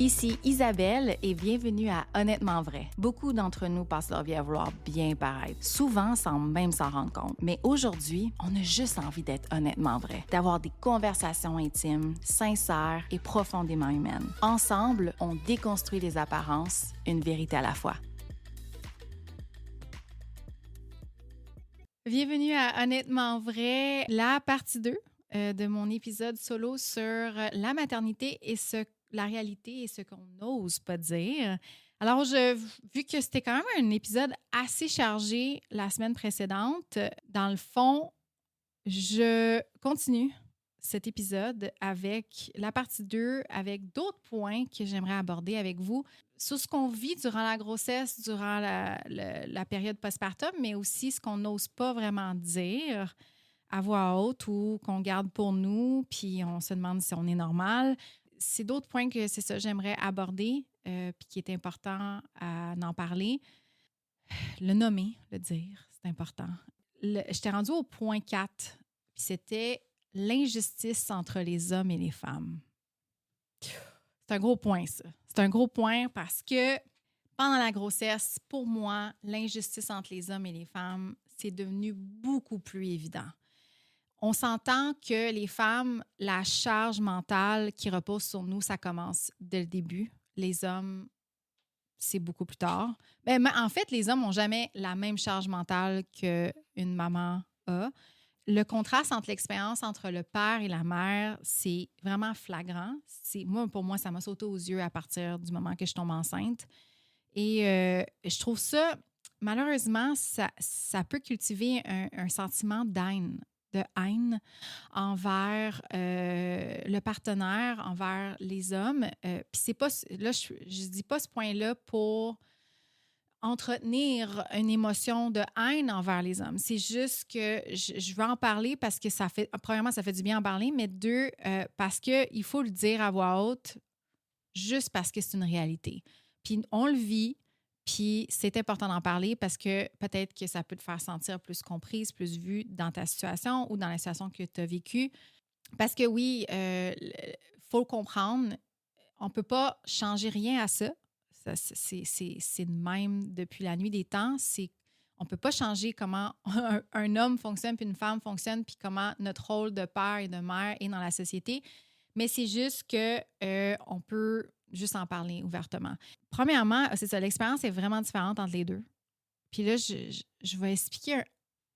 Ici Isabelle et bienvenue à Honnêtement vrai. Beaucoup d'entre nous passent leur vie à vouloir bien paraître, souvent sans même s'en rendre compte. Mais aujourd'hui, on a juste envie d'être honnêtement vrai, d'avoir des conversations intimes, sincères et profondément humaines. Ensemble, on déconstruit les apparences, une vérité à la fois. Bienvenue à Honnêtement vrai, la partie 2 de mon épisode solo sur la maternité et la réalité et ce qu'on n'ose pas dire. Alors, vu que c'était quand même un épisode assez chargé la semaine précédente, dans le fond, je continue cet épisode avec la partie 2, avec d'autres points que j'aimerais aborder avec vous sur ce qu'on vit durant la grossesse, durant la période postpartum, mais aussi ce qu'on n'ose pas vraiment dire à voix haute ou qu'on garde pour nous, puis on se demande si on est normal. C'est d'autres points que c'est ça j'aimerais aborder, puis qui est important à en parler. Le nommer, le dire, c'est important. J'étais rendue au point 4, puis c'était l'injustice entre les hommes et les femmes. C'est un gros point, ça. C'est un gros point parce que pendant la grossesse, pour moi, l'injustice entre les hommes et les femmes, c'est devenu beaucoup plus évident. On s'entend que les femmes, la charge mentale qui repose sur nous, ça commence dès le début. Les hommes, c'est beaucoup plus tard. Mais en fait, les hommes n'ont jamais la même charge mentale qu'une maman a. Le contraste entre l'expérience entre le père et la mère, c'est vraiment flagrant. Pour moi, ça m'a sauté aux yeux à partir du moment que je tombe enceinte. Et je trouve ça, malheureusement, ça peut cultiver un sentiment de haine envers le partenaire, envers les hommes. Puis c'est pas, là, je dis pas ce point-là pour entretenir une émotion de haine envers les hommes. C'est juste que je veux en parler parce que premièrement, ça fait du bien en parler, mais deux, parce qu'il faut le dire à voix haute, juste parce que c'est une réalité. Puis on le vit, puis c'est important d'en parler parce que peut-être que ça peut te faire sentir plus comprise, plus vue dans ta situation ou dans la situation que tu as vécue. Parce que oui, faut le comprendre, on ne peut pas changer rien à ça. C'est de même depuis la nuit des temps. On ne peut pas changer comment un homme fonctionne puis une femme fonctionne puis comment notre rôle de père et de mère est dans la société. Mais c'est juste qu'on peut juste en parler ouvertement. Premièrement, c'est ça, l'expérience est vraiment différente entre les deux. Puis là, je vais expliquer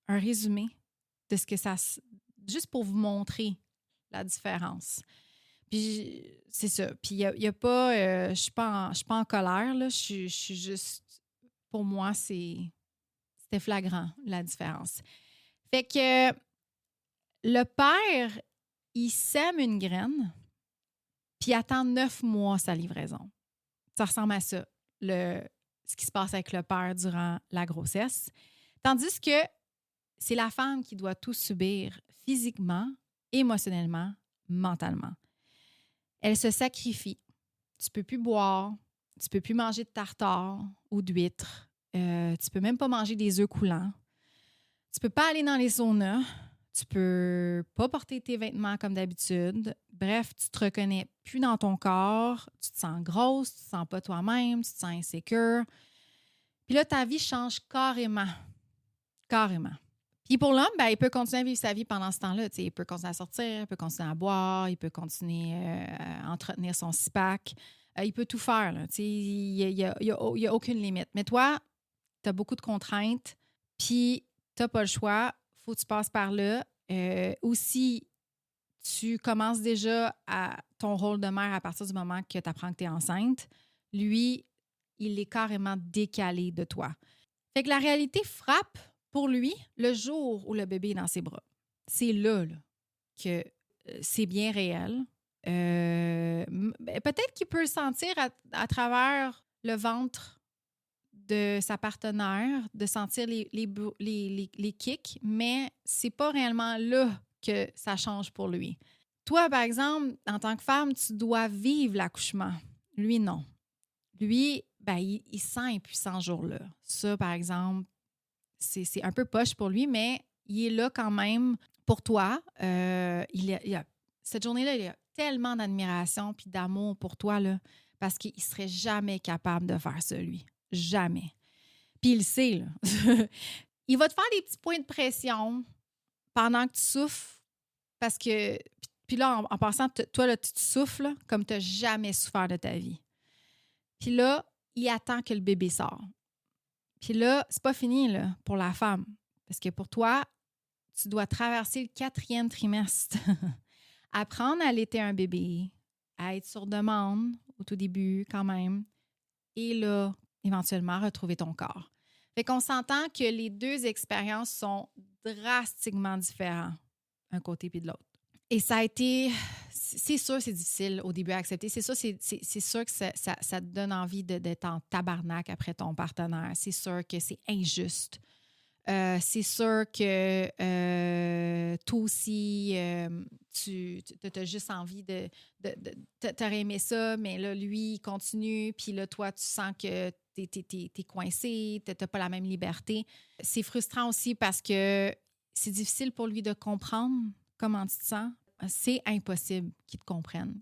un résumé de ce que ça... Juste pour vous montrer la différence. Puis c'est ça. Puis il y a pas... je suis pas en colère, là. Je suis juste... Pour moi, c'était flagrant, la différence. Fait que le père, il sème une graine, puis attend 9 mois sa livraison. Ça ressemble à ça, ce qui se passe avec le père durant la grossesse. Tandis que c'est la femme qui doit tout subir physiquement, émotionnellement, mentalement. Elle se sacrifie. Tu peux plus boire, tu peux plus manger de tartare ou d'huîtres, tu peux même pas manger des œufs coulants, tu peux pas aller dans les saunas, tu peux pas porter tes vêtements comme d'habitude. Bref, tu te reconnais plus dans ton corps, tu te sens grosse, tu te sens pas toi-même, tu te sens insécure. Puis là, ta vie change carrément. Carrément. Puis pour l'homme, ben, il peut continuer à vivre sa vie pendant ce temps-là. Il peut continuer à sortir, il peut continuer à boire, il peut continuer à entretenir son six-pack. Il peut tout faire. Il n'y a aucune limite. Mais toi, tu as beaucoup de contraintes, puis tu n'as pas le choix. Faut que tu passes par là. Ou si tu commences déjà à ton rôle de mère à partir du moment que tu apprends que tu es enceinte, lui, il est carrément décalé de toi. Fait que la réalité frappe pour lui le jour où le bébé est dans ses bras. C'est là que c'est bien réel. Peut-être qu'il peut le sentir à travers le ventre de sa partenaire, de sentir les kicks, mais c'est pas réellement là que ça change pour lui. Toi, par exemple, en tant que femme, tu dois vivre l'accouchement. Lui, non. Lui, ben, il se sent impuissant ce jour-là. Ça, par exemple, c'est un peu poche pour lui, mais il est là quand même pour toi. Cette journée-là, il y a tellement d'admiration puis d'amour pour toi, là, parce qu'il ne serait jamais capable de faire ça, lui. Jamais. Puis il le sait, là. Il va te faire des petits points de pression pendant que tu souffres parce que... Puis là, en passant, toi, là, tu souffles là, comme tu n'as jamais souffert de ta vie. Puis là, il attend que le bébé sorte. Puis là, c'est pas fini là, pour la femme. Parce que pour toi, tu dois traverser le 4e trimestre. Apprendre à allaiter un bébé, à être sur demande au tout début quand même. Et là, éventuellement, retrouver ton corps. Fait qu'on s'entend que les 2 expériences sont drastiquement différentes, un côté puis de l'autre. Et ça a été... C'est sûr c'est difficile au début à accepter. C'est sûr, c'est sûr que ça te donne envie d'être en tabarnak après ton partenaire. C'est sûr que c'est injuste. C'est sûr que toi aussi, tu as juste envie t'aurais aimé ça, mais là, lui, il continue, puis là, toi, tu sens que t'es coincé, t'as pas la même liberté. C'est frustrant aussi parce que c'est difficile pour lui de comprendre comment tu te sens. C'est impossible qu'ils te comprennent.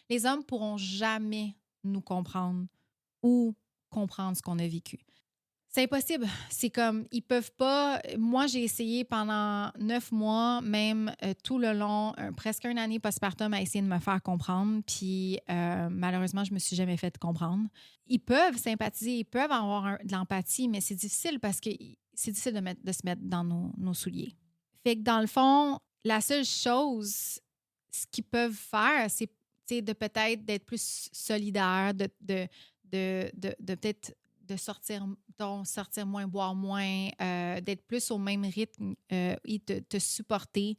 Les hommes pourront jamais nous comprendre ou comprendre ce qu'on a vécu. C'est impossible. C'est comme, ils peuvent pas... Moi, j'ai essayé pendant 9 mois, même tout le long, presque une année postpartum, à essayer de me faire comprendre. Puis, malheureusement, je me suis jamais fait comprendre. Ils peuvent sympathiser, ils peuvent avoir de l'empathie, mais c'est difficile parce que c'est difficile de se mettre dans nos souliers. Fait que dans le fond, la seule chose, ce qu'ils peuvent faire, c'est de peut-être d'être plus solidaire, de peut-être de sortir moins, boire moins, d'être plus au même rythme et te supporter,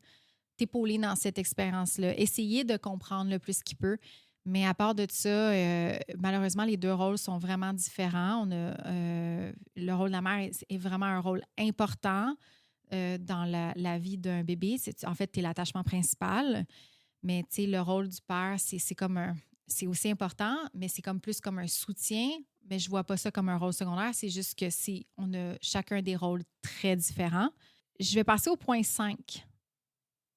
t'épauler dans cette expérience-là. Essayer de comprendre le plus qu'il peut. Mais à part de ça, malheureusement, les 2 rôles sont vraiment différents. Le rôle de la mère est vraiment un rôle important dans la vie d'un bébé. En fait, tu es l'attachement principal. Mais le rôle du père, c'est comme c'est aussi important, mais c'est comme plus comme un soutien. Mais je vois pas ça comme un rôle secondaire. C'est juste que on a chacun des rôles très différents. Je vais passer au point 5.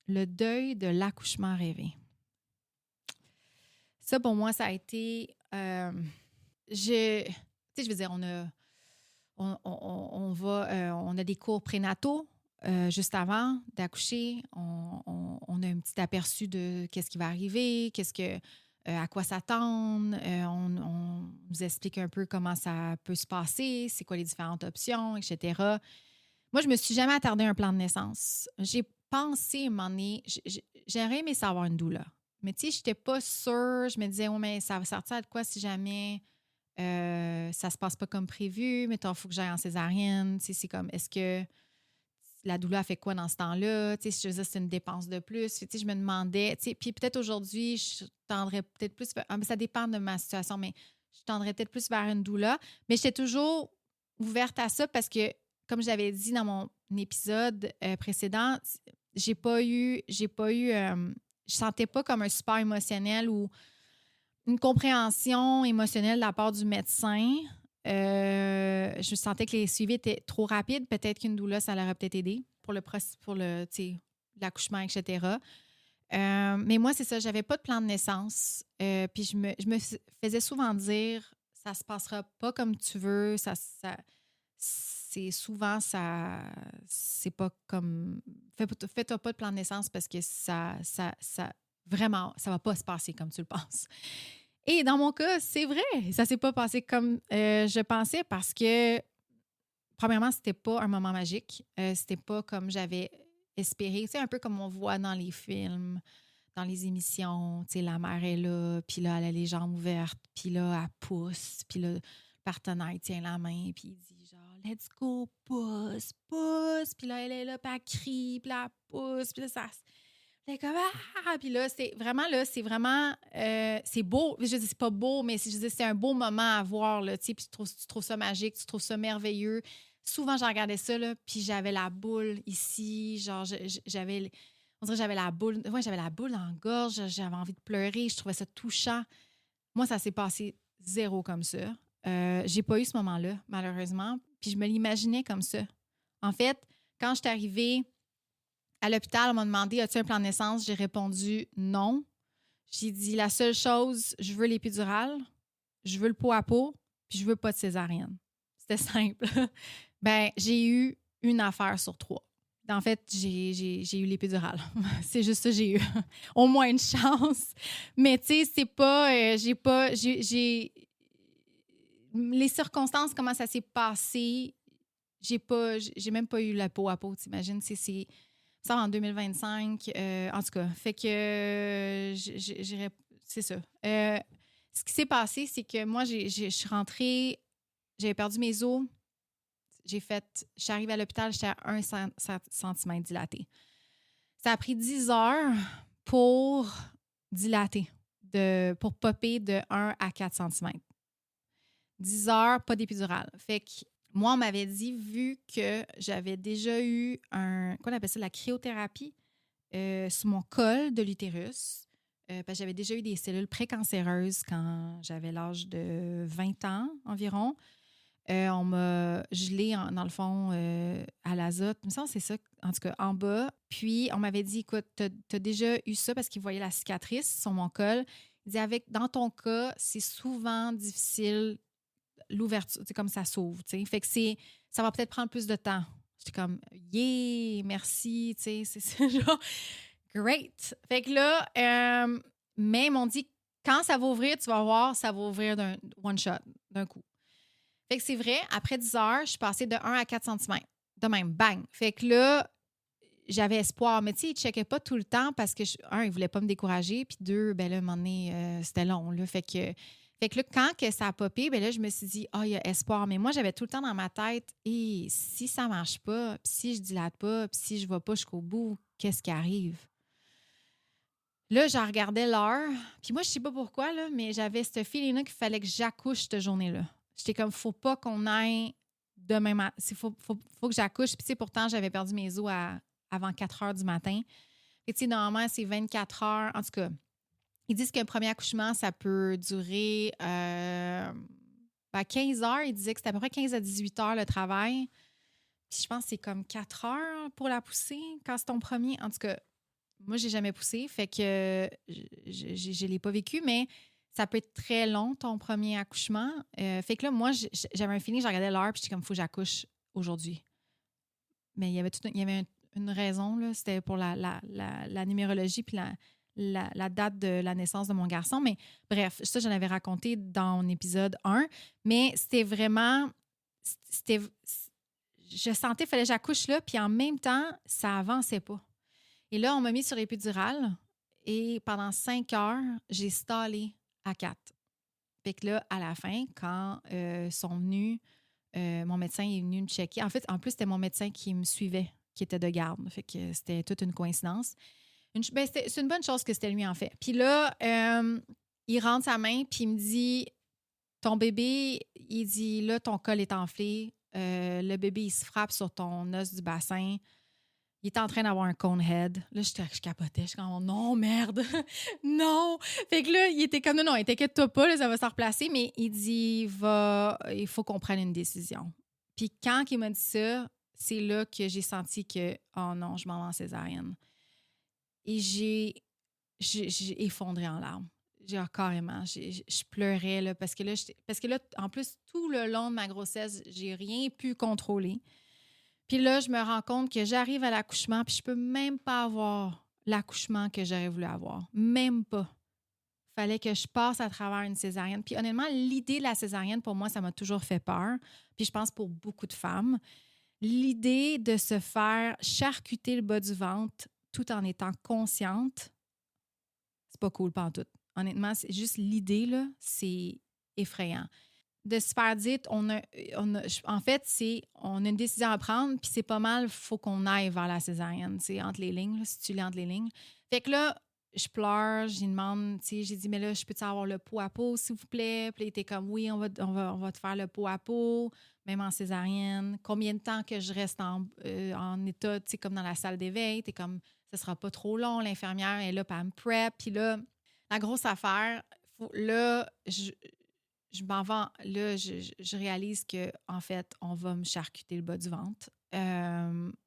Le deuil de l'accouchement rêvé. Ça, pour moi, ça a été... je veux dire, on a des cours prénataux juste avant d'accoucher. On a un petit aperçu de qu'est-ce qui va arriver, à quoi s'attendre. On nous explique un peu comment ça peut se passer, c'est quoi les différentes options, etc. Moi, je me suis jamais attardée à un plan de naissance. J'ai pensé à un moment donné, j'aurais aimé savoir une doula. Mais tu sais, je n'étais pas sûre. Je me disais, oh, mais ça va sortir de quoi si jamais ça se passe pas comme prévu? Mettons, il faut que j'aille en césarienne. Tu sais, c'est comme, est-ce que la doula a fait quoi dans ce temps-là? Tu sais, si je faisais, c'est une dépense de plus. Tu sais, je me demandais, tu sais, puis peut-être aujourd'hui, je tendrais peut-être plus mais ça dépend de ma situation, mais je tendrais peut-être plus vers une doula. Mais j'étais toujours ouverte à ça parce que, comme j'avais dit dans mon épisode précédent, je sentais pas comme un support émotionnel ou une compréhension émotionnelle de la part du médecin. Je sentais que les suivis étaient trop rapides. Peut-être qu'une doula, ça l'aurait peut-être aidé pour l'accouchement, etc. Mais moi, c'est ça, j'avais pas de plan de naissance. Puis je me faisais souvent dire, ça se passera pas comme tu veux. C'est souvent, c'est pas comme... Fais-toi pas de plan de naissance parce que vraiment, ça va pas se passer comme tu le penses. Et dans mon cas, c'est vrai, ça s'est pas passé comme je pensais parce que, premièrement, c'était pas un moment magique. C'était pas comme j'avais espéré. C'est un peu comme on voit dans les films, dans les émissions. Tu sais, la mère est là, puis là, elle a les jambes ouvertes, puis là, elle pousse, puis là, le partenaire, il tient la main, puis il dit genre, let's go, pousse, pousse. Puis là, elle est là, puis elle crie, puis là, elle pousse, puis là, ça... C'est comme puis là, c'est vraiment c'est beau. Je dis c'est pas beau, mais c'est un beau moment à voir là, tu sais, puis tu trouves ça magique, tu trouves ça merveilleux. Souvent, je regardais ça là, puis j'avais la boule ici, genre on dirait que j'avais la boule, j'avais la boule dans la gorge, j'avais envie de pleurer, je trouvais ça touchant. Moi, ça s'est passé zéro comme ça. J'ai pas eu ce moment-là, malheureusement, puis je me l'imaginais comme ça. En fait, quand je suis arrivée à l'hôpital, on m'a demandé, as-tu un plan de naissance? J'ai répondu non. J'ai dit, la seule chose, je veux l'épidurale. je veux le pot à pot, puis je veux pas de césarienne. C'était simple. Ben, j'ai eu une affaire sur 3. En fait, j'ai eu l'épidurale. C'est juste ça, j'ai eu au moins une chance. Mais tu sais, c'est pas... les circonstances, comment ça s'est passé, j'ai même pas eu la peau à peau, t'imagines? C'est ça en 2025. En tout cas, fait que j'irais... C'est ça. Ce qui s'est passé, c'est que moi, je suis rentrée, j'avais perdu mes os. Je suis arrivée à l'hôpital, j'étais à 1 cm dilaté. Ça a pris 10 heures pour dilater, pour popper de 1 à 4 cm. 10 heures, pas d'épidurale. Fait que moi, on m'avait dit, vu que j'avais déjà eu qu'on appelle ça la cryothérapie, sur mon col de l'utérus, parce que j'avais déjà eu des cellules précancéreuses quand j'avais l'âge de 20 ans environ. On m'a gelé, dans le fond, à l'azote. Il me semble que c'est ça, en tout cas, en bas. Puis, on m'avait dit, écoute, t'as déjà eu ça parce qu'il voyait la cicatrice sur mon col. Il dit, dans ton cas, c'est souvent difficile, l'ouverture, c'est comme ça s'ouvre, tu sais. Fait que ça va peut-être prendre plus de temps. J'étais comme, yeah, merci, tu sais, c'est ça, genre, great. Fait que là, mais ils m'ont dit, quand ça va ouvrir, tu vas voir, ça va ouvrir d'un one shot, d'un coup. Fait que c'est vrai, après 10 heures, je suis passée de 1 à 4 cm. De même, bang. Fait que là, j'avais espoir. Mais tu sais, ils ne checkaient pas tout le temps parce que, un, ils ne voulaient pas me décourager. Puis deux, ben là, à un moment donné, c'était long. Là. Fait que là, quand que ça a popé, ben là, je me suis dit, il y a espoir. Mais moi, j'avais tout le temps dans ma tête, et si ça ne marche pas, puis si je dilate pas, puis si je ne vais pas jusqu'au bout, qu'est-ce qui arrive? Là, je regardais l'heure. Puis moi, je ne sais pas pourquoi, là, mais j'avais ce feeling-là qu'il fallait que j'accouche cette journée-là. J'étais comme, faut pas qu'on aille demain matin. Il faut que j'accouche. Puis, tu sais, pourtant, j'avais perdu mes os avant 4 heures du matin. Et tu sais, normalement, c'est 24 heures. En tout cas, ils disent qu'un premier accouchement, ça peut durer 15 heures. Ils disaient que c'était à peu près 15 à 18 heures le travail. Puis, je pense que c'est comme 4 heures pour la pousser quand c'est ton premier. En tout cas, moi, j'ai jamais poussé. Fait que je l'ai pas vécu, mais ça peut être très long, ton premier accouchement. Fait que là, moi, j'avais un feeling, je regardais l'heure, puis j'étais comme, il faut que j'accouche aujourd'hui. Mais il y avait une raison, là. C'était pour la numérologie, puis la date de la naissance de mon garçon. Mais bref, ça, j'en avais raconté dans mon épisode 1. Mais c'était vraiment... Je sentais qu'il fallait que j'accouche là, puis en même temps, ça avançait pas. Et là, on m'a mis sur l'épidurale et pendant 5 heures, j'ai stallé à 4. Fait que là, à la fin, quand sont venus, mon médecin est venu me checker. En fait, en plus, c'était mon médecin qui me suivait, qui était de garde. Fait que c'était toute une coïncidence. C'est une bonne chose que c'était lui, en fait. Puis là, il rentre sa main, puis il me dit, ton bébé, il dit, là, ton col est enflé. Le bébé, il se frappe sur ton os du bassin. Il était en train d'avoir un cone head. Là, je capotais. Je suis comme, non, merde. Non. Fait que là, il était comme, non, t'inquiète-toi pas, là, ça va se replacer. Mais il dit, il faut qu'on prenne une décision. Puis quand il m'a dit ça, c'est là que j'ai senti que, oh non, je m'en vais en césarienne. Et j'ai effondré en larmes. Carrément, je pleurais, là, parce que là, en plus, tout le long de ma grossesse, j'ai rien pu contrôler. Puis là, je me rends compte que j'arrive à l'accouchement, puis je peux même pas avoir l'accouchement que j'aurais voulu avoir. Même pas. Fallait que je passe à travers une césarienne. Puis honnêtement, l'idée de la césarienne, pour moi, ça m'a toujours fait peur. Puis je pense pour beaucoup de femmes. L'idée de se faire charcuter le bas du ventre tout en étant consciente, c'est pas cool pantoute. Honnêtement, c'est juste l'idée, là, c'est effrayant. De se faire dire, en fait, on a une décision à prendre, puis c'est pas mal, il faut qu'on aille vers la césarienne, entre les lignes, là, si tu lis entre les lignes. Fait que là, je pleure, j'y demande, j'ai dit, mais là, je peux-tu avoir le pot à pot, s'il vous plaît? Puis là, il était comme, oui, on va te faire le pot à pot, même en césarienne. Combien de temps que je reste en état, comme dans la salle d'éveil? T'es comme, ça sera pas trop long, l'infirmière est là, puis elle me prep. Puis là, la grosse affaire, là, je m'en vais, là, je réalise que en fait, on va me charcuter le bas du ventre.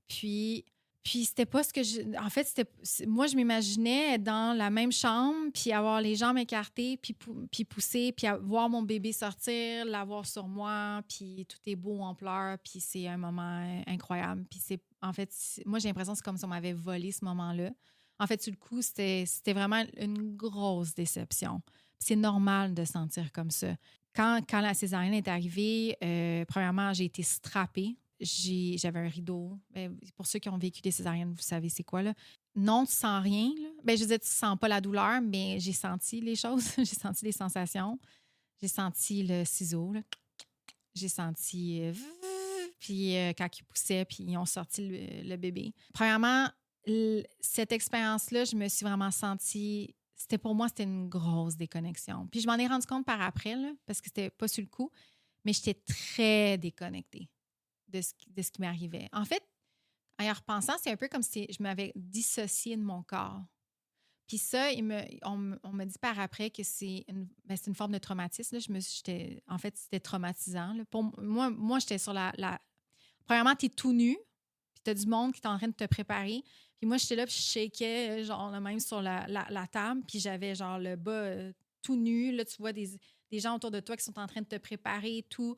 Puis, Puis c'était pas ce que en fait, moi, je m'imaginais être dans la même chambre, puis avoir les jambes écartées, puis pousser, puis voir mon bébé sortir, l'avoir sur moi, puis tout est beau en pleurs, puis c'est un moment incroyable. Puis en fait, moi, j'ai l'impression que c'est comme si on m'avait volé ce moment-là. En fait, sur le coup, c'était vraiment une grosse déception. Puis c'est normal de se sentir comme ça. Quand la césarienne est arrivée, premièrement, j'ai été strappée. J'avais un rideau. Ben, pour ceux qui ont vécu des césariennes, vous savez c'est quoi, là. Non, tu sens rien, là. Ben, je veux dire, tu sens pas la douleur, mais j'ai senti les choses. J'ai senti les sensations. J'ai senti le ciseau, là. J'ai senti... puis quand ils poussaient, puis ils ont sorti le bébé. Premièrement, cette expérience-là, je me suis vraiment sentie... Pour moi, c'était une grosse déconnexion. Puis je m'en ai rendu compte par après, là, parce que c'était pas sur le coup, mais j'étais très déconnectée de ce qui m'arrivait. En fait, en y repensant, c'est un peu comme si je m'avais dissociée de mon corps. Puis ça, on me dit par après que c'est une forme de traumatisme. Là. En fait, c'était traumatisant. Là. Pour moi, j'étais sur la... Premièrement, tu es tout nu, puis tu as du monde qui est en train de te préparer. Puis moi, j'étais là, puis je shakeais, genre, là, même sur la table, puis j'avais, genre, le bas tout nu. Là, tu vois des gens autour de toi qui sont en train de te préparer et tout.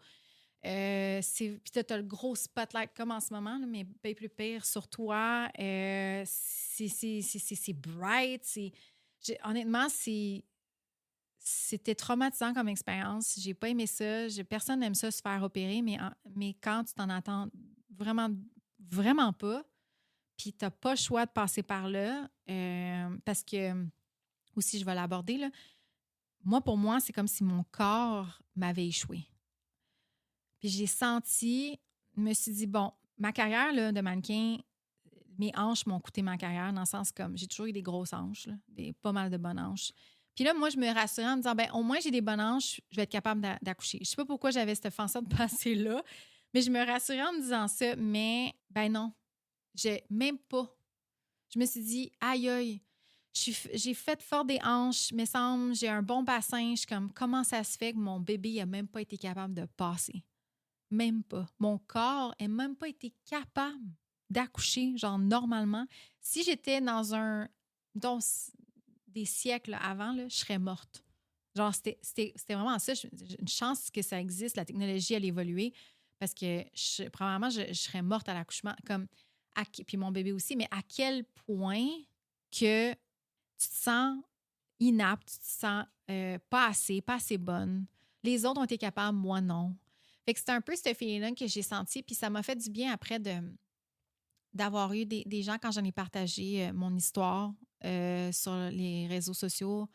Puis tu as le gros spotlight comme en ce moment, là, mais bien plus pire sur toi. C'est bright. Honnêtement, c'était traumatisant comme expérience. J'ai pas aimé ça. Personne n'aime ça se faire opérer, mais quand tu t'en attends vraiment, vraiment pas, puis tu n'as pas le choix de passer par là, parce que, aussi, je vais l'aborder, là, pour moi, c'est comme si mon corps m'avait échoué. Puis j'ai senti, je me suis dit, bon, ma carrière là, de mannequin, mes hanches m'ont coûté ma carrière, dans le sens comme j'ai toujours eu des grosses hanches, là, pas mal de bonnes hanches. Puis là, moi, je me rassurais en me disant, ben au moins, j'ai des bonnes hanches, je vais être capable d'accoucher. Je sais pas pourquoi j'avais cette façon de passer là, mais je me rassurais en me disant ça, mais ben non, j'ai même pas. Je me suis dit, aïe, aïe, j'ai fait fort des hanches, me semble, j'ai un bon bassin. Je suis comme, comment ça se fait que mon bébé n'a même pas été capable de passer? Même pas. Mon corps n'a même pas été capable d'accoucher, genre normalement. Si j'étais dans des siècles avant, là, je serais morte. Genre, c'était vraiment ça. J'ai une chance que ça existe, la technologie, elle évolué, parce que probablement, je serais morte à l'accouchement. Puis mon bébé aussi, mais à quel point que tu te sens inapte, tu te sens pas assez bonne. Les autres ont été capables, moi non. Fait que c'était un peu ce feeling-là que j'ai senti, puis ça m'a fait du bien après d'avoir eu des gens, quand j'en ai partagé mon histoire sur les réseaux sociaux.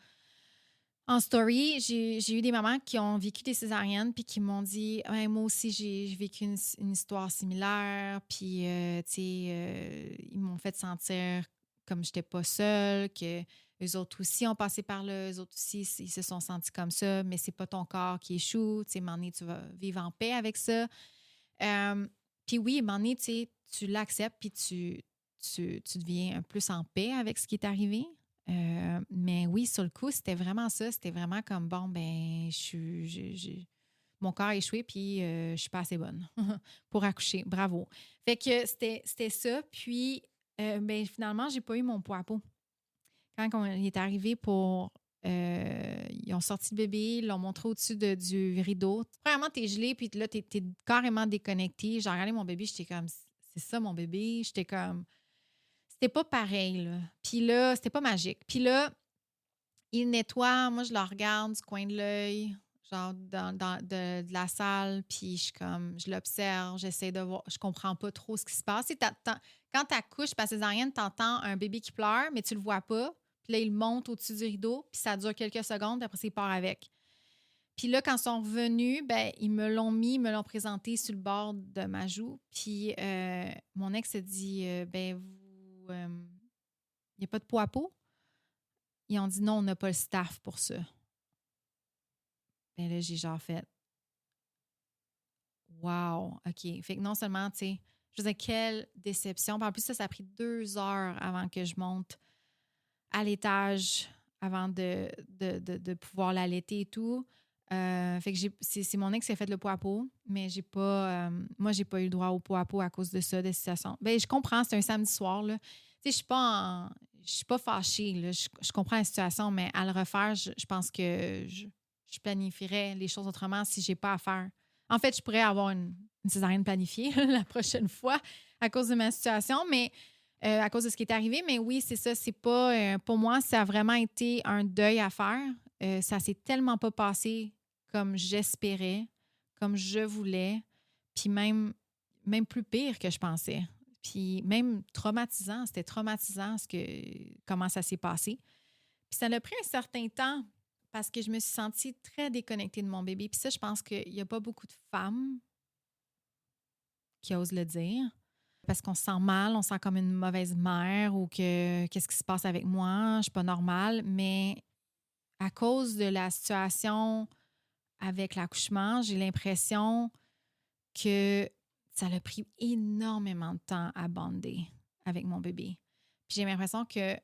En story, j'ai eu des mamans qui ont vécu des césariennes puis qui m'ont dit hey, moi aussi, j'ai vécu une histoire similaire. Puis, tu sais, ils m'ont fait sentir comme je n'étais pas seule, que eux autres aussi ont passé par là, eux autres aussi, ils se sont sentis comme ça, mais c'est pas ton corps qui échoue. Tu sais, à un moment donné, tu vas vivre en paix avec ça. Puis oui, à un moment donné, tu sais, tu l'acceptes puis tu deviens plus en paix avec ce qui est arrivé. Mais oui, sur le coup, c'était vraiment ça. C'était vraiment comme, bon, ben, mon corps a échoué, puis je suis pas assez bonne pour accoucher. Bravo. Fait que c'était ça. Puis, ben, finalement, j'ai pas eu mon poids à peau. Quand il est arrivé ils ont sorti le bébé, ils l'ont montré au-dessus du rideau. Premièrement, t'es gelé, puis là, t'es carrément déconnecté. J'ai regardé mon bébé, j'étais comme, c'est ça mon bébé? J'étais comme... C'était pas pareil, là. Puis là, c'était pas magique. Puis là, il nettoie. Moi, je le regarde du coin de l'œil, genre de la salle. Puis je l'observe, j'essaie de voir. Je comprends pas trop ce qui se passe. Quand tu accouches par césarienne, tu entends un bébé qui pleure, mais tu le vois pas. Puis là, il monte au-dessus du rideau, puis ça dure quelques secondes, puis après, il part avec. Puis là, quand ils sont revenus, ben, ils me l'ont présenté sur le bord de ma joue. Puis mon ex a dit, ben, il n'y a pas de poids à peau? Ils ont dit non, on n'a pas le staff pour ça. Ben là, j'ai genre fait wow, OK. Fait que non seulement, tu sais, je veux dire, quelle déception. Puis en plus, ça a pris 2 heures avant que je monte à l'étage, avant de pouvoir l'allaiter et tout. Fait que c'est mon ex qui a fait le pot à pot, mais moi, j'ai pas eu le droit au pot à pot à cause de ça, de situation. Ben, je comprends, c'est un samedi soir, là. Tu sais, je suis pas fâchée, là. Je comprends la situation, mais à le refaire, je pense que je planifierais les choses autrement si j'ai pas à faire. En fait, je pourrais avoir une césarienne planifiée la prochaine fois à cause de ma situation, mais à cause de ce qui est arrivé. Mais oui, c'est ça, c'est pas... pour moi, ça a vraiment été un deuil à faire. Ça s'est tellement pas passé comme j'espérais, comme je voulais, puis même plus pire que je pensais. Puis même traumatisant, c'était traumatisant comment ça s'est passé. Puis ça a pris un certain temps parce que je me suis sentie très déconnectée de mon bébé. Puis ça, je pense qu'il n'y a pas beaucoup de femmes qui osent le dire parce qu'on se sent mal, on se sent comme une mauvaise mère ou que qu'est-ce qui se passe avec moi, je suis pas normale. Mais à cause de la situation avec l'accouchement, j'ai l'impression que ça a pris énormément de temps à bonder avec mon bébé. Puis j'ai l'impression que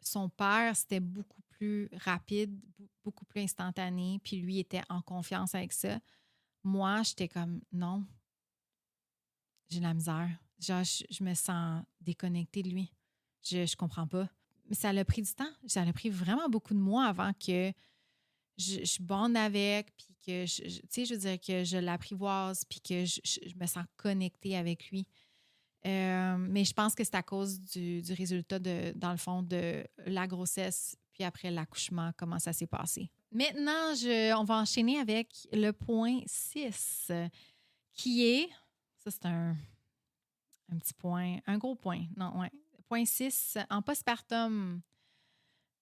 son père, c'était beaucoup plus rapide, beaucoup plus instantané, puis lui était en confiance avec ça. Moi, j'étais comme, non, j'ai de la misère. Genre, je me sens déconnectée de lui. Je comprends pas. Mais ça a pris du temps. Ça a pris vraiment beaucoup de mois avant que je bonde avec, puis que, tu sais, je veux dire que je l'apprivoise, puis que je me sens connectée avec lui. Mais je pense que c'est à cause du résultat, dans le fond, de la grossesse, puis après l'accouchement, comment ça s'est passé. Maintenant, on va enchaîner avec le point 6, qui est, ça c'est un petit point, un gros point, non, ouais. Point 6, en postpartum,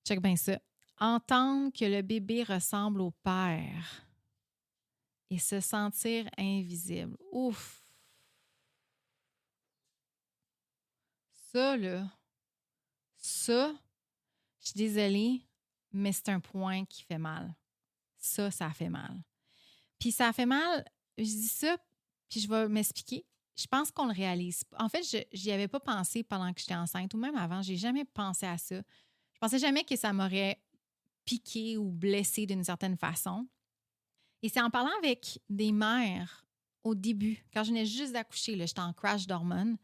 check bien ça. Entendre que le bébé ressemble au père et se sentir invisible. Ouf! Ça, là, ça, je suis désolée, mais c'est un point qui fait mal. Ça fait mal. Puis ça fait mal, je dis ça, puis je vais m'expliquer. Je pense qu'on le réalise pas. En fait, je n'y avais pas pensé pendant que j'étais enceinte ou même avant. J'ai jamais pensé à ça. Je pensais jamais que ça m'aurait piqué ou blessé d'une certaine façon. Et c'est en parlant avec des mères au début, quand je venais juste d'accoucher, là, j'étais en crash d'hormones,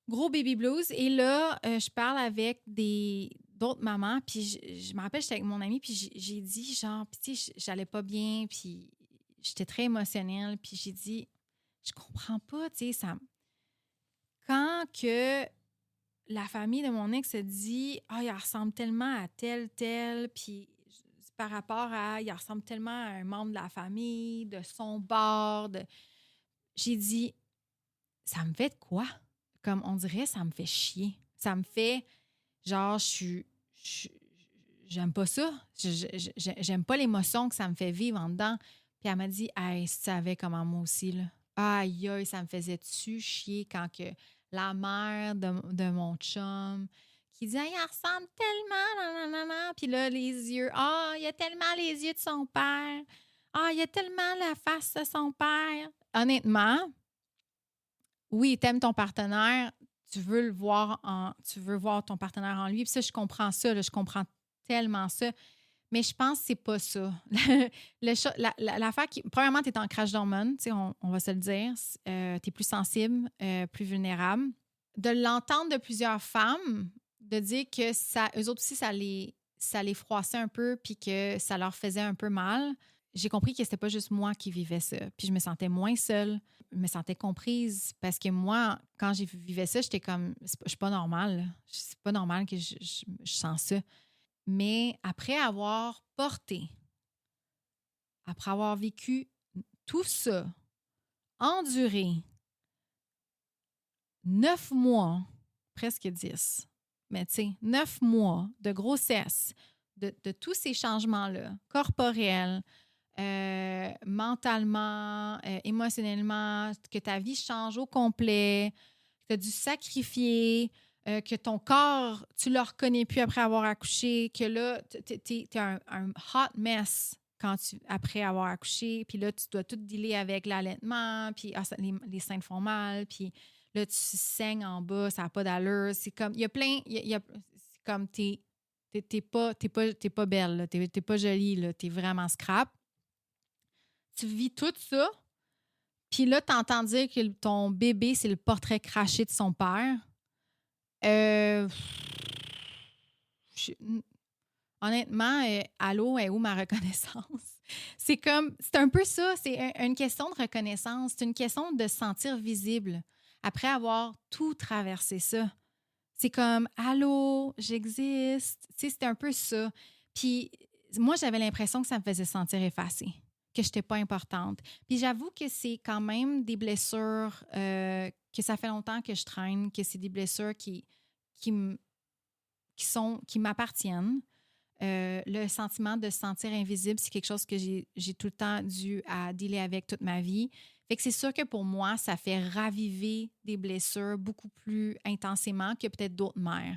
gros baby blues. Et là, je parle avec d'autres mamans, puis je me rappelle, j'étais avec mon amie, puis j'ai dit, genre, puis tu sais, j'allais pas bien, puis j'étais très émotionnelle, puis j'ai dit, je comprends pas, tu sais, quand que la famille de mon ex se dit, ah, il ressemble tellement à tel, puis par rapport à, il ressemble tellement à un membre de la famille, de son bord, j'ai dit, ça me fait de quoi? Comme on dirait, ça me fait chier. Ça me fait, genre, j'aime pas ça. J'aime pas l'émotion que ça me fait vivre en dedans. Puis elle m'a dit, hey, si tu savais comment moi aussi, là. Aïe, aïe, ça me faisait-tu chier quand que la mère de mon chum qui dit, ah, il ressemble tellement, nanana. Puis là, les yeux, ah, il y a tellement les yeux de son père. Ah, il y a tellement la face de son père. Honnêtement, oui, t'aimes ton partenaire, tu veux voir ton partenaire en lui. Puis ça, je comprends ça, là, je comprends tellement ça. Mais je pense que c'est pas ça. L'affaire qui. Premièrement, tu es en crash d'hormones, on va se le dire. Tu es plus sensible, plus vulnérable. De l'entendre de plusieurs femmes, de dire que eux autres aussi, ça les froissait un peu puis que ça leur faisait un peu mal. J'ai compris que c'était pas juste moi qui vivais ça. Puis je me sentais moins seule, je me sentais comprise parce que moi, quand j'ai vivais ça, j'étais comme, je suis pas normale. Là. C'est pas normal que je sens ça. Mais après avoir porté, après avoir vécu tout ça, enduré 9 mois, presque 10, mais tu sais, 9 mois de grossesse, de tous ces changements-là, corporels, mentalement, émotionnellement, que ta vie change au complet, que tu as dû sacrifier, que ton corps, tu ne le reconnais plus après avoir accouché, que là, tu es un hot mess après avoir accouché, puis là, tu dois tout dealer avec l'allaitement, puis les seins te font mal, puis là, tu saignes en bas, ça n'a pas d'allure. C'est comme, il y a plein, c'est comme, t'es pas belle, t'es pas jolie, là, t'es vraiment scrap. tu vis tout ça, puis là, tu entends dire que ton bébé, c'est le portrait craché de son père. Euh, je- Honnêtement, allô, est où ma reconnaissance? C'est un peu ça, c'est une question de reconnaissance, c'est une question de se sentir visible après avoir tout traversé ça. C'est comme, allô, j'existe. Tu sais, c'était un peu ça. Puis moi, j'avais l'impression que ça me faisait sentir effacée, que je n'étais pas importante. Puis j'avoue que c'est quand même des blessures que ça fait longtemps que je traîne, que c'est des blessures qui, m- qui m'appartiennent. Le sentiment de se sentir invisible, c'est quelque chose que j'ai tout le temps dû à dealer avec toute ma vie. Fait que c'est sûr que pour moi, ça fait raviver des blessures beaucoup plus intensément que peut-être d'autres mères.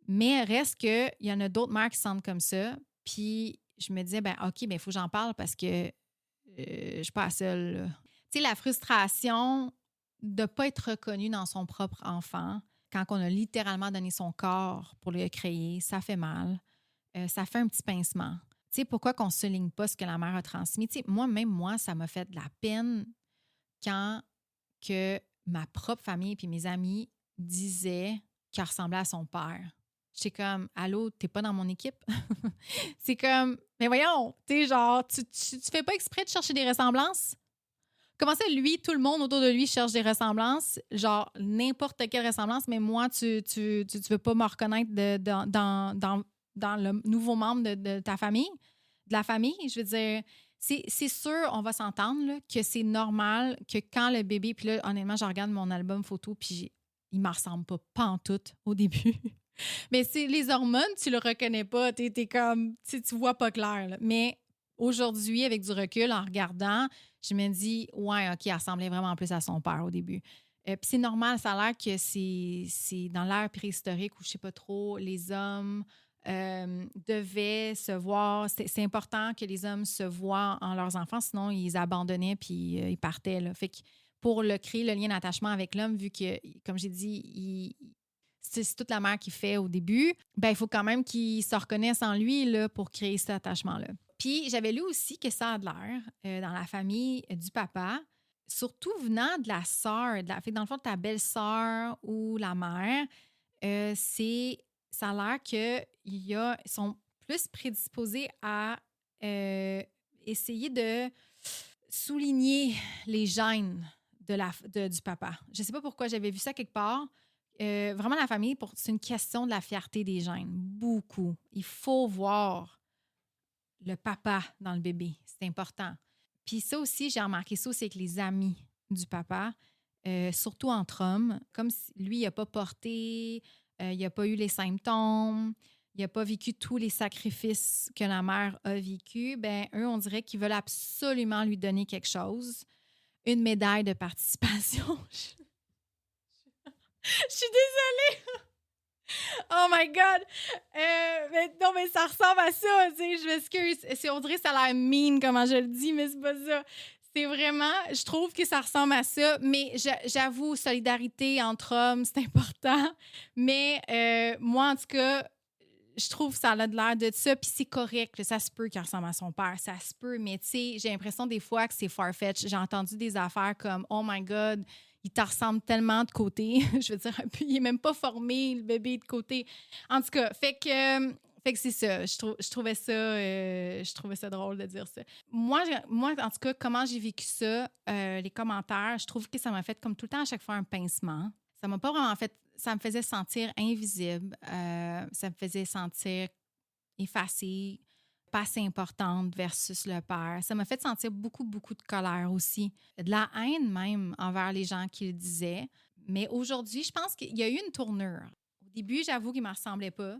Mais reste qu'il y en a d'autres mères qui se sentent comme ça. Puis je me disais, ben OK, ben il faut que j'en parle parce que je suis pas la seule, là. Tu sais, la frustration de ne pas être reconnue dans son propre enfant, quand on a littéralement donné son corps pour le créer, ça fait mal. Ça fait un petit pincement. Tu sais, pourquoi qu'on ne souligne pas ce que la mère a transmis? Tu sais, moi, ça m'a fait de la peine quand que ma propre famille et mes amis disaient qu'elle ressemblait à son père. J'étais comme, allô, t'es pas dans mon équipe? C'est comme, mais voyons, tu sais, genre, tu fais pas exprès de chercher des ressemblances? Comment ça, lui, tout le monde autour de lui cherche des ressemblances, genre n'importe quelle ressemblance, mais moi, tu veux pas me reconnaître dans le nouveau membre de ta famille, de la famille? Je veux dire, c'est sûr, on va s'entendre là, que c'est normal que quand le bébé, puis là, honnêtement, je regarde mon album photo, puis il ne me ressemble pas pantoute au début. Mais c'est les hormones, tu le reconnais pas, t'es comme, tu vois pas clair. Là. Mais aujourd'hui, avec du recul, en regardant, je me dis, ouais, OK, elle ressemblait vraiment plus à son père au début. Puis c'est normal, ça a l'air que c'est dans l'ère préhistorique où je sais pas trop, les hommes devaient se voir. C'est important que les hommes se voient en leurs enfants, sinon ils abandonnaient puis ils partaient. Là. Fait que pour créer le lien d'attachement avec l'homme, vu que, comme j'ai dit, c'est toute la mère qui fait au début, ben il faut quand même qu'il se reconnaisse en lui là, pour créer cet attachement-là. Puis j'avais lu aussi que ça a de l'air dans la famille du papa, surtout venant de la sœur, fait que dans le fond, ta belle-sœur ou la mère, ça a l'air qu'ils sont plus prédisposés à euh, essayer de souligner les gènes du papa. Je ne sais pas pourquoi j'avais vu ça quelque part. Vraiment, la famille, c'est une question de la fierté des gènes. Beaucoup. Il faut voir le papa dans le bébé. C'est important. Puis ça aussi, j'ai remarqué ça aussi avec les amis du papa, surtout entre hommes. Comme si lui, il n'a pas porté, il n'a pas eu les symptômes, il n'a pas vécu tous les sacrifices que la mère a vécu, ben eux, on dirait qu'ils veulent absolument lui donner quelque chose. Une médaille de participation. Je suis désolée. Oh my God! Mais non, mais ça ressemble à ça, tu sais, je m'excuse. On dirait que ça a l'air mean comment je le dis, mais c'est pas ça. C'est vraiment, je trouve que ça ressemble à ça, mais j'avoue, solidarité entre hommes, c'est important. Mais moi, en tout cas, je trouve que ça a de l'air de ça, puis c'est correct, là, ça se peut qu'il ressemble à son père, ça se peut, mais tu sais, j'ai l'impression des fois que c'est far-fetched. J'ai entendu des affaires comme « Oh my God, il te ressemble tellement de côté. » Je veux dire, il est même pas formé, le bébé de côté. En tout cas, fait que c'est ça. Je trouvais ça drôle de dire ça. Moi, en tout cas, comment j'ai vécu ça, les commentaires, je trouve que ça m'a fait comme tout le temps à chaque fois un pincement. Ça m'a pas vraiment fait. Ça me faisait sentir invisible. Ça me faisait sentir effacée, pas assez importante versus le père. Ça m'a fait sentir beaucoup, beaucoup de colère aussi. De la haine même envers les gens qui le disaient. Mais aujourd'hui, je pense qu'il y a eu une tournure. Au début, j'avoue qu'il ne me ressemblait pas.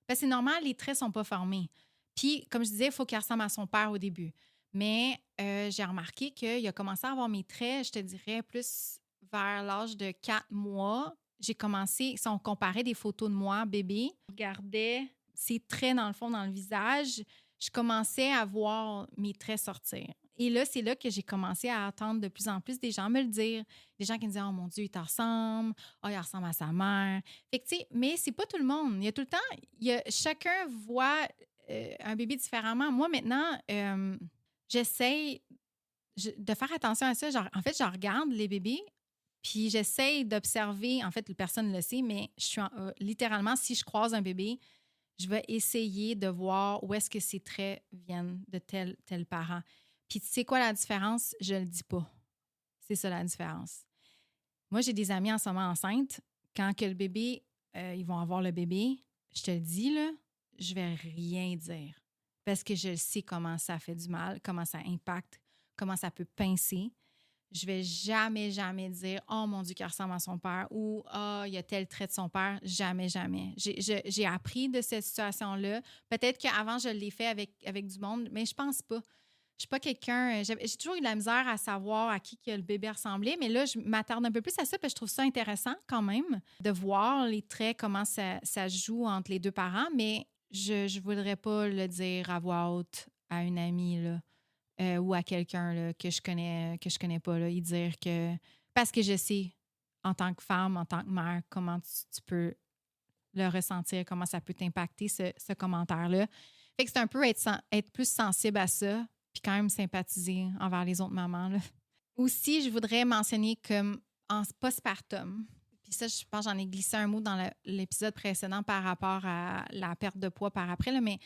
Parce que c'est normal, les traits ne sont pas formés. Puis, comme je disais, il faut qu'il ressemble à son père au début. Mais j'ai remarqué qu'il a commencé à avoir mes traits, je te dirais, plus vers l'âge de 4 mois. J'ai commencé, si on comparait des photos de moi, bébé, je regardais ses traits dans le fond, dans le visage, je commençais à voir mes traits sortir. Et là, c'est là que j'ai commencé à attendre de plus en plus des gens me le dire. Des gens qui me disaient « Oh mon Dieu, il te ressemble. Oh, il ressemble à sa mère. » Fait que, tu sais, mais c'est pas tout le monde. Il y a tout le temps, chacun voit un bébé différemment. Moi, maintenant, j'essaye de faire attention à ça. Genre, en fait, je regarde les bébés, puis j'essaye d'observer. En fait, personne ne le sait, mais je suis littéralement, si je croise un bébé, je vais essayer de voir où est-ce que ces traits viennent de tel parent. Puis tu sais quoi la différence? Je le dis pas. C'est ça la différence. Moi, j'ai des amies en ce moment enceintes. Quand que le bébé, ils vont avoir le bébé, je te le dis, là, je vais rien dire. Parce que je sais comment ça fait du mal, comment ça impacte, comment ça peut pincer. Je vais jamais, jamais dire « Oh mon Dieu, qu'il ressemble à son père » ou « Ah, il y a tel trait de son père ». Jamais, jamais. J'ai appris de cette situation-là. Peut-être qu'avant, je l'ai fait avec du monde, mais je pense pas. Je suis pas quelqu'un... J'ai toujours eu de la misère à savoir à qui que le bébé ressemblait, mais là, je m'attarde un peu plus à ça parce que je trouve ça intéressant quand même de voir les traits, comment ça joue entre les deux parents, mais je voudrais pas le dire à voix haute à une amie, là. Ou à quelqu'un là, que je connais pas, là, y dire que... Parce que je sais, en tant que femme, en tant que mère, comment tu peux le ressentir, comment ça peut t'impacter, ce commentaire-là. Fait que c'est un peu être plus sensible à ça, puis quand même sympathiser envers les autres mamans, là. Aussi, je voudrais mentionner comme en postpartum, puis ça, je pense que j'en ai glissé un mot dans l'épisode précédent par rapport à la perte de poids par après, là, mais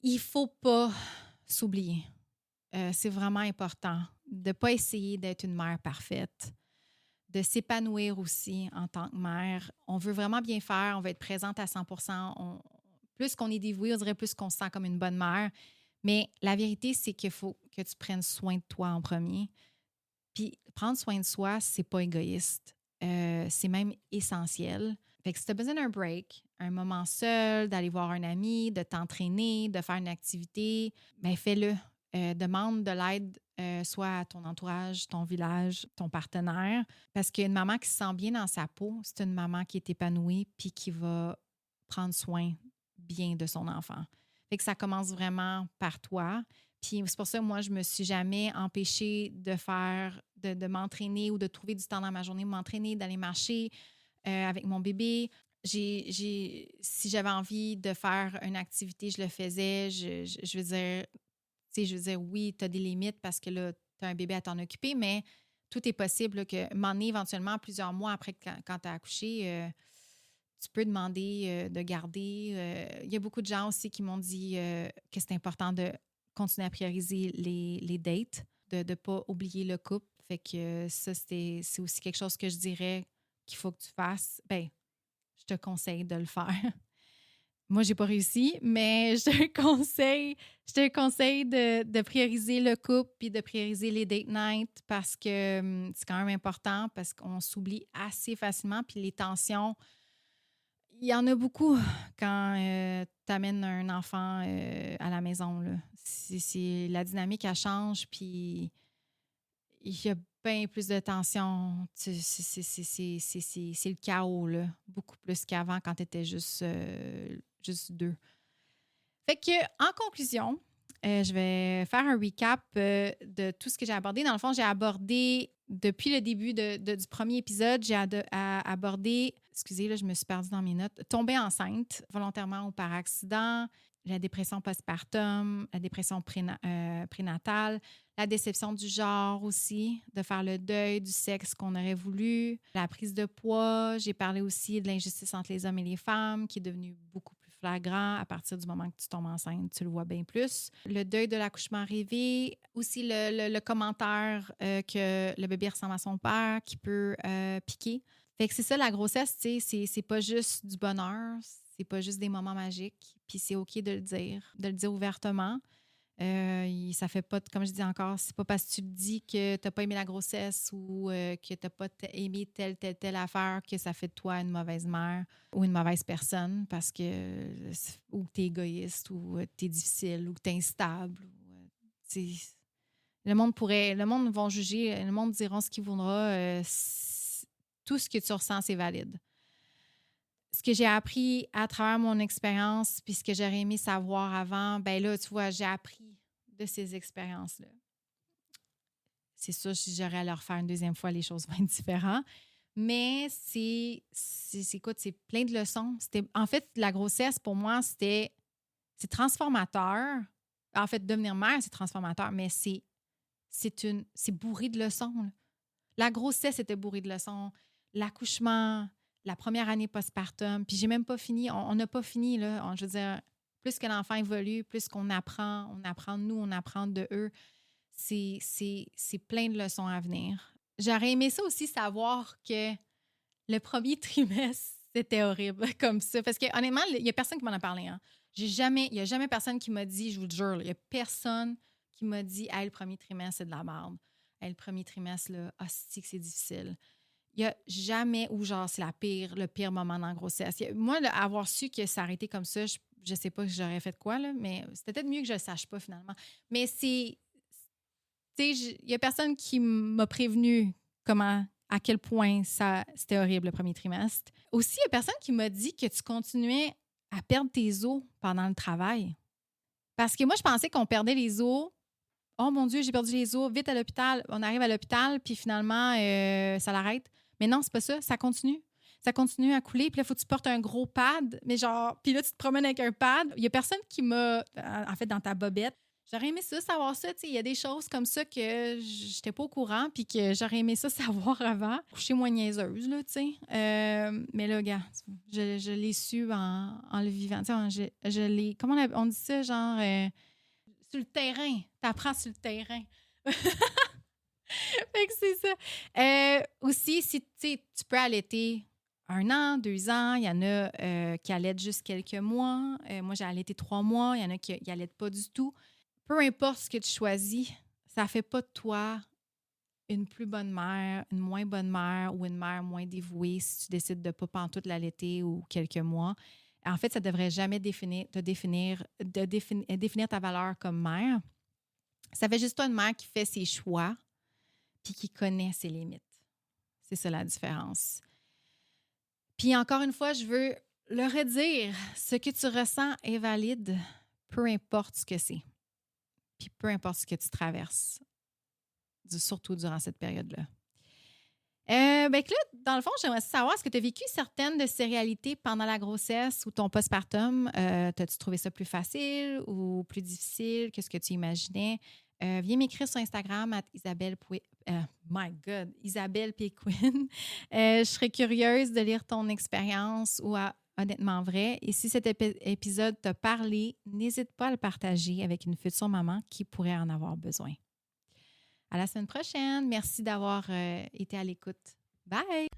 il faut pas s'oublier. C'est vraiment important de ne pas essayer d'être une mère parfaite, de s'épanouir aussi en tant que mère. On veut vraiment bien faire, on veut être présente à 100%. Plus qu'on est dévoué, on dirait plus qu'on se sent comme une bonne mère. Mais la vérité, c'est qu'il faut que tu prennes soin de toi en premier. Puis prendre soin de soi, c'est pas égoïste. C'est même essentiel. Fait que si tu as besoin d'un break, un moment seul, d'aller voir un ami, de t'entraîner, de faire une activité, bien fais-le. Demande de l'aide soit à ton entourage, ton village, ton partenaire. Parce qu'une maman qui se sent bien dans sa peau, c'est une maman qui est épanouie puis qui va prendre soin bien de son enfant. Fait que ça commence vraiment par toi. Puis c'est pour ça que moi, je me suis jamais empêchée de m'entraîner ou de trouver du temps dans ma journée, m'entraîner, d'aller marcher avec mon bébé. Si j'avais envie de faire une activité, je le faisais. Je veux dire, tu sais, je veux dire, oui, tu as des limites parce que là, tu as un bébé à t'en occuper, mais tout est possible là, que m'en est éventuellement plusieurs mois après quand tu as accouché, tu peux demander de garder. Il y a beaucoup de gens aussi qui m'ont dit que c'est important de continuer à prioriser les dates, de ne pas oublier le couple. Fait que ça, c'est aussi quelque chose que je dirais qu'il faut que tu fasses. Bien, je te conseille de le faire. Moi, j'ai pas réussi, mais je te conseille de prioriser le couple puis de prioriser les date nights parce que c'est quand même important parce qu'on s'oublie assez facilement puis les tensions, il y en a beaucoup quand tu amènes un enfant à la maison, là. La dynamique, elle change puis il y a bien plus de tension. C'est le chaos, là. Beaucoup plus qu'avant quand tu étais juste deux. Fait que, en conclusion, je vais faire un recap de tout ce que j'ai abordé. Dans le fond, j'ai abordé, depuis le début du premier épisode, abordé, excusez, là, je me suis perdue dans mes notes, tomber enceinte volontairement ou par accident, la dépression postpartum, la dépression prénatale, la déception du genre aussi, de faire le deuil du sexe qu'on aurait voulu, la prise de poids. J'ai parlé aussi de l'injustice entre les hommes et les femmes qui est devenue beaucoup plus flagrant à partir du moment que tu tombes enceinte, tu le vois bien plus. Le deuil de l'accouchement rêvé, aussi le commentaire que le bébé ressemble à son père qui peut piquer. Fait que c'est ça la grossesse, tu sais, c'est pas juste du bonheur, c'est pas juste des moments magiques, puis c'est OK de le dire ouvertement. Ça fait pas, comme je dis encore, c'est pas parce que tu te dis que t'as pas aimé la grossesse ou que t'as pas aimé telle affaire que ça fait de toi une mauvaise mère ou une mauvaise personne parce que ou que t'es égoïste ou t'es difficile ou que t'es instable. Le monde va juger, le monde dira ce qu'il voudra. Tout ce que tu ressens, c'est valide. Ce que j'ai appris à travers mon expérience, puis ce que j'aurais aimé savoir avant, ben là, tu vois, j'ai appris de ces expériences-là. C'est sûr, si j'aurais à le refaire une deuxième fois, les choses vont être différentes. Mais écoute, c'est plein de leçons. En fait, la grossesse, pour moi, c'est transformateur. En fait, devenir mère, c'est transformateur, mais c'est c'est bourré de leçons. Là. La grossesse était bourrée de leçons. L'accouchement, la première année postpartum, puis j'ai même pas fini. On n'a pas fini, là. Je veux dire, plus que l'enfant évolue, plus qu'on apprend, on apprend de nous, on apprend de eux. C'est plein de leçons à venir. J'aurais aimé ça aussi, savoir que le premier trimestre, c'était horrible comme ça. Parce que honnêtement, il n'y a personne qui m'en a parlé. Hein. Il n'y a jamais personne qui m'a dit, je vous le jure, il n'y a personne qui m'a dit, hey, le premier trimestre, c'est de la merde. Hey, le premier trimestre, là, hostie que c'est difficile. Il n'y a jamais où, genre, c'est le pire moment dans la grossesse. Moi, là, avoir su que ça aurait été comme ça, je ne sais pas que j'aurais fait quoi, là, mais c'était peut-être mieux que je ne le sache pas, finalement. Mais tu sais, il n'y a personne qui m'a prévenu à quel point c'était horrible le premier trimestre. Aussi, il n'y a personne qui m'a dit que tu continuais à perdre tes os pendant le travail. Parce que moi, je pensais qu'on perdait les os. Oh mon Dieu, j'ai perdu les os. Vite à l'hôpital. On arrive à l'hôpital, puis finalement, ça l'arrête. Mais non, c'est pas ça. Ça continue. Ça continue à couler. Puis là, il faut que tu portes un gros pad. Mais genre, puis là, tu te promènes avec un pad. Il n'y a personne qui m'a... En fait, dans ta bobette. J'aurais aimé ça, savoir ça. Il y a des choses comme ça que j'étais pas au courant puis que j'aurais aimé ça savoir avant. Coucher moins niaiseuse, là, tu sais. Mais là, gars, je l'ai su en le vivant. Je l'ai... Comment on dit ça? Genre, sur le terrain. T'apprends sur le terrain. Fait que c'est ça. Aussi, si tu peux allaiter 1 an, 2 ans, il y en a qui allaitent juste quelques mois. Moi, j'ai allaité 3 mois. Il y en a qui n'allaitent pas du tout. Peu importe ce que tu choisis, ça ne fait pas de toi une plus bonne mère, une moins bonne mère ou une mère moins dévouée si tu décides de ne pas pantoute l'allaiter ou quelques mois. En fait, ça ne devrait jamais définir ta valeur comme mère. Ça fait juste toi une mère qui fait ses choix puis qui connaît ses limites. C'est ça la différence. Puis encore une fois, je veux le redire, ce que tu ressens est valide, peu importe ce que c'est. Puis peu importe ce que tu traverses, surtout durant cette période-là. Ben là, dans le fond, j'aimerais savoir, est-ce que tu as vécu certaines de ces réalités pendant la grossesse ou ton postpartum? T'as-tu trouvé ça plus facile ou plus difficile que ce que tu imaginais? Viens m'écrire sur Instagram @Isabelle Péquin. Je serais curieuse de lire ton expérience ou honnêtement vrai. Et si cet épisode t'a parlé, n'hésite pas à le partager avec une future maman qui pourrait en avoir besoin. À la semaine prochaine. Merci d'avoir été à l'écoute. Bye!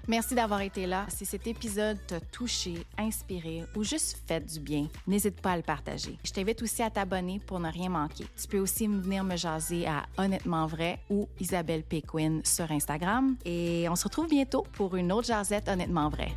Merci d'avoir été là. Si cet épisode t'a touché, inspiré ou juste fait du bien, n'hésite pas à le partager. Je t'invite aussi à t'abonner pour ne rien manquer. Tu peux aussi venir me jaser à Honnêtement Vrai ou Isabelle Péquin sur Instagram. Et on se retrouve bientôt pour une autre jasette Honnêtement Vrai.